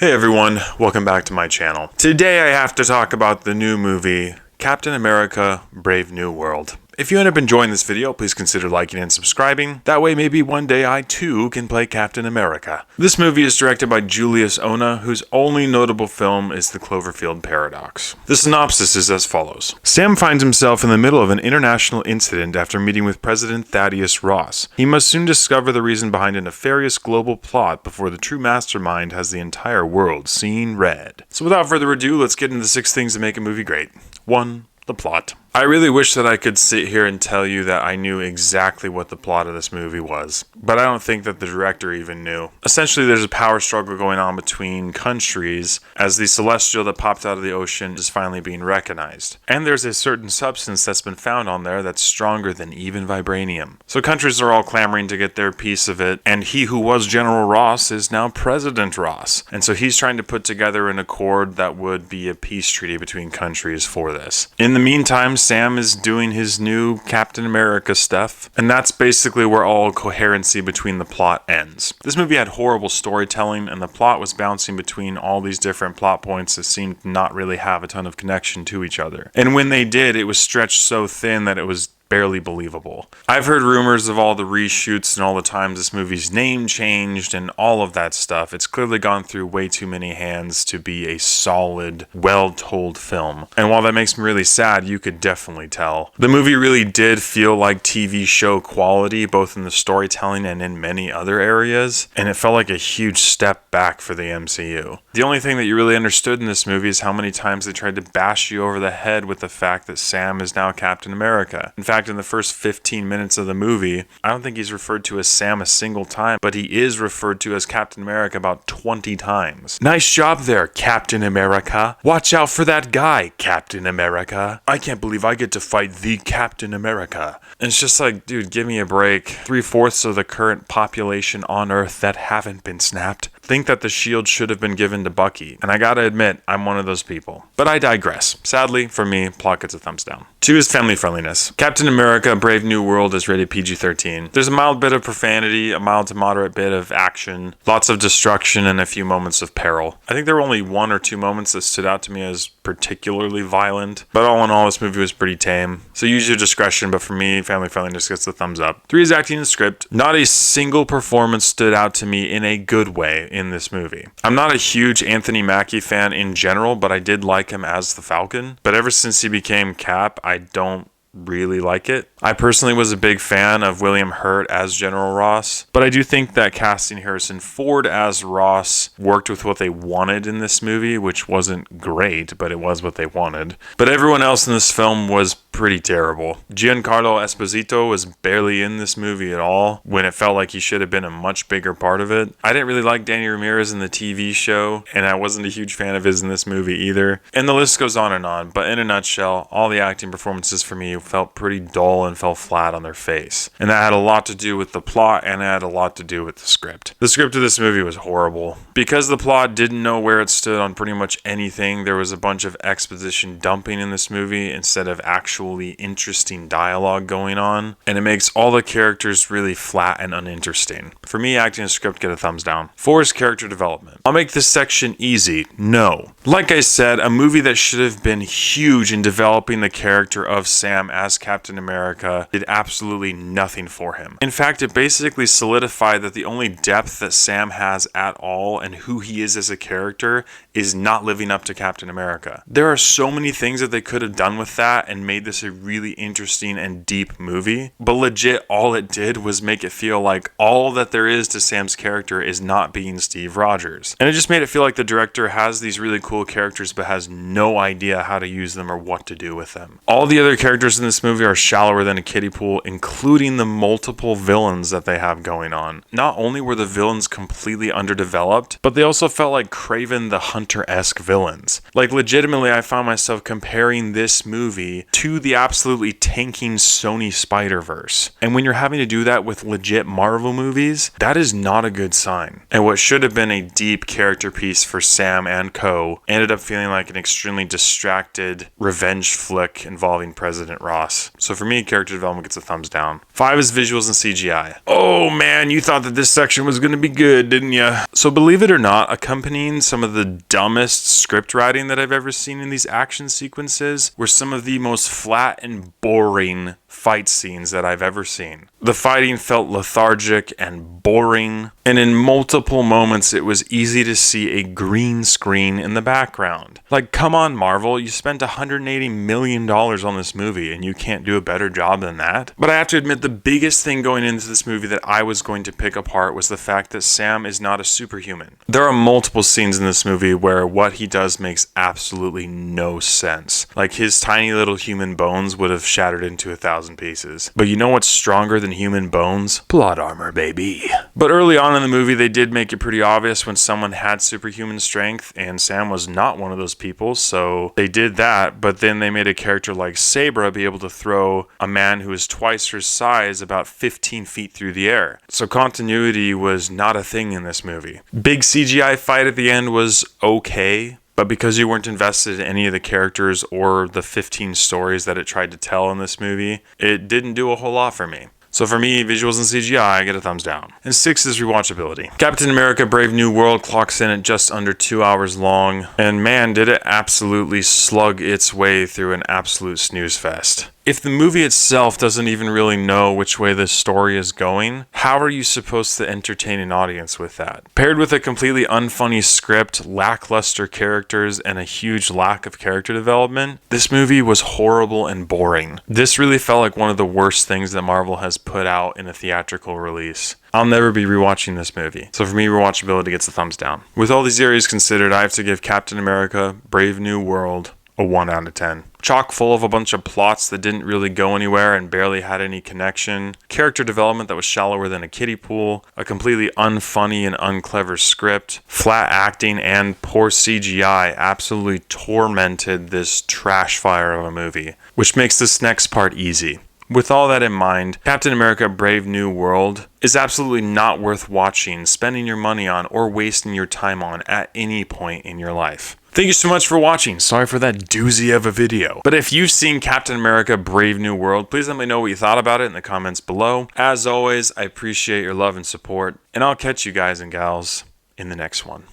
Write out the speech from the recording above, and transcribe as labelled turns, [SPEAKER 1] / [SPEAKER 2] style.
[SPEAKER 1] Hey everyone, welcome back to my channel. Today I have to talk about the new movie, Captain America: Brave New World. If you end up enjoying this video, please consider liking and subscribing. That way maybe one day I too can play Captain America. This movie is directed by Julius Onah, whose only notable film is The Cloverfield Paradox. The synopsis is as follows. Sam finds himself in the middle of an international incident after meeting with President Thaddeus Ross. He must soon discover the reason behind a nefarious global plot before the true mastermind has the entire world seeing red. So without further ado, let's get into the 6 things that make a movie great. 1. The plot. I really wish that I could sit here and tell you that I knew exactly what the plot of this movie was, but I don't think that the director even knew. Essentially, there's a power struggle going on between countries as the celestial that popped out of the ocean is finally being recognized. And there's a certain substance that's been found on there that's stronger than even vibranium. So countries are all clamoring to get their piece of it, and he who was General Ross is now President Ross. And so he's trying to put together an accord that would be a peace treaty between countries for this. In the meantime, Sam is doing his new Captain America stuff, and that's basically where all coherency between the plot ends. This movie had horrible storytelling, and the plot was bouncing between all these different plot points that seemed to not really have a ton of connection to each other. And when they did, it was stretched so thin that it was barely believable. I've heard rumors of all the reshoots and all the times this movie's name changed and all of that stuff. It's clearly gone through way too many hands to be a solid, well-told film. And while that makes me really sad, you could definitely tell. The movie really did feel like TV show quality, both in the storytelling and in many other areas, and it felt like a huge step back for the MCU. The only thing that you really understood in this movie is how many times they tried to bash you over the head with the fact that Sam is now Captain America. In fact, in the first 15 minutes of the movie, I don't think he's referred to as Sam a single time, but he is referred to as Captain America about 20 times. Nice job there, Captain America. Watch out for that guy, Captain America. I can't believe I get to fight the Captain America. And it's just like, dude, give me a break. 3/4 of the current population on Earth that haven't been snapped think that the shield should have been given to Bucky, and I gotta admit, I'm one of those people. But I digress. Sadly, for me, plot gets a thumbs down. 2 is family friendliness. Captain America: Brave New World is rated PG-13. There's a mild bit of profanity, a mild to moderate bit of action, lots of destruction, and a few moments of peril. I think there were only 1 or 2 moments that stood out to me as particularly violent, but all in all, this movie was pretty tame. So use your discretion, but for me, family friendliness gets the thumbs up. 3 is acting and script. Not a single performance stood out to me in a good way in this movie. I'm not a huge Anthony Mackie fan in general, but I did like him as the Falcon. But ever since he became Cap, I don't really like it. I personally was a big fan of William Hurt as General Ross, but I do think that casting Harrison Ford as Ross worked with what they wanted in this movie, which wasn't great, but it was what they wanted. But everyone else in this film was pretty terrible. Giancarlo Esposito was barely in this movie at all, when it felt like he should have been a much bigger part of it. I didn't really like Danny Ramirez in the TV show, and I wasn't a huge fan of his in this movie either. And the list goes on, but in a nutshell, all the acting performances for me felt pretty dull and fell flat on their face. And that had a lot to do with the plot, and it had a lot to do with the script. The script of this movie was horrible. Because the plot didn't know where it stood on pretty much anything, there was a bunch of exposition dumping in this movie instead of actually interesting dialogue going on, and it makes all the characters really flat and uninteresting. For me, acting and script get a thumbs down. 4 is character development. I'll make this section easy. No. Like I said, a movie that should have been huge in developing the character of Sam as Captain America did absolutely nothing for him. In fact, it basically solidified that the only depth that Sam has at all and who he is as a character is not living up to Captain America. There are so many things that they could have done with that and made this a really interesting and deep movie, but legit all it did was make it feel like all that there is to Sam's character is not being Steve Rogers. And it just made it feel like the director has these really cool characters but has no idea how to use them or what to do with them. All the other characters in this movie are shallower than a kiddie pool, including the multiple villains that they have going on. Not only were the villains completely underdeveloped, but they also felt like Kraven the Hunter-esque villains. Like legitimately, I found myself comparing this movie to the absolutely tanking Sony Spider-Verse. And when you're having to do that with legit Marvel movies, that is not a good sign. And what should have been a deep character piece for Sam and co ended up feeling like an extremely distracted revenge flick involving President Ross. So for me, character development gets a thumbs down. 5 is visuals and CGI. Oh man, you thought that this section was going to be good, didn't you? So believe it or not, accompanying some of the dumbest script writing that I've ever seen in these action sequences were some of the most flat and boring fight scenes that I've ever seen. The fighting felt lethargic and boring, and in multiple moments it was easy to see a green screen in the background. Like, come on, Marvel, you spent $180 million on this movie and you can't do a better job than that? But I have to admit, the biggest thing going into this movie that I was going to pick apart was the fact that Sam is not a superhuman. There are multiple scenes in this movie where what he does makes absolutely no sense. Like, his tiny little human bones would have shattered into 1,000 pieces. But you know what's stronger than human bones? Plot armor, baby. But early on in the movie, they did make it pretty obvious when someone had superhuman strength, and Sam was not one of those people, so they did that, but then they made a character like Sabra be able to throw a man who is twice her size about 15 feet through the air. So continuity was not a thing in this movie. Big CGI fight at the end was okay, but because you weren't invested in any of the characters or the 15 stories that it tried to tell in this movie, it didn't do a whole lot for me. So for me, visuals and CGI, I get a thumbs down. And 6 is rewatchability. Captain America Brave New World clocks in at just under 2 hours long, and man, did it absolutely slug its way through an absolute snooze fest. If the movie itself doesn't even really know which way this story is going, how are you supposed to entertain an audience with that? Paired with a completely unfunny script, lackluster characters, and a huge lack of character development, this movie was horrible and boring. This really felt like one of the worst things that Marvel has put out in a theatrical release. I'll never be rewatching this movie. So for me, rewatchability gets a thumbs down. With all these areas considered, I have to give Captain America Brave New World a 1 out of 10. Chock full of a bunch of plots that didn't really go anywhere and barely had any connection, character development that was shallower than a kiddie pool, a completely unfunny and unclever script, flat acting, and poor CGI absolutely tormented this trash fire of a movie, which makes this next part easy. With all that in mind, Captain America Brave New World is absolutely not worth watching, spending your money on, or wasting your time on at any point in your life. Thank you so much for watching. Sorry for that doozy of a video. But if you've seen Captain America Brave New World, please let me know what you thought about it in the comments below. As always, I appreciate your love and support, and I'll catch you guys and gals in the next one.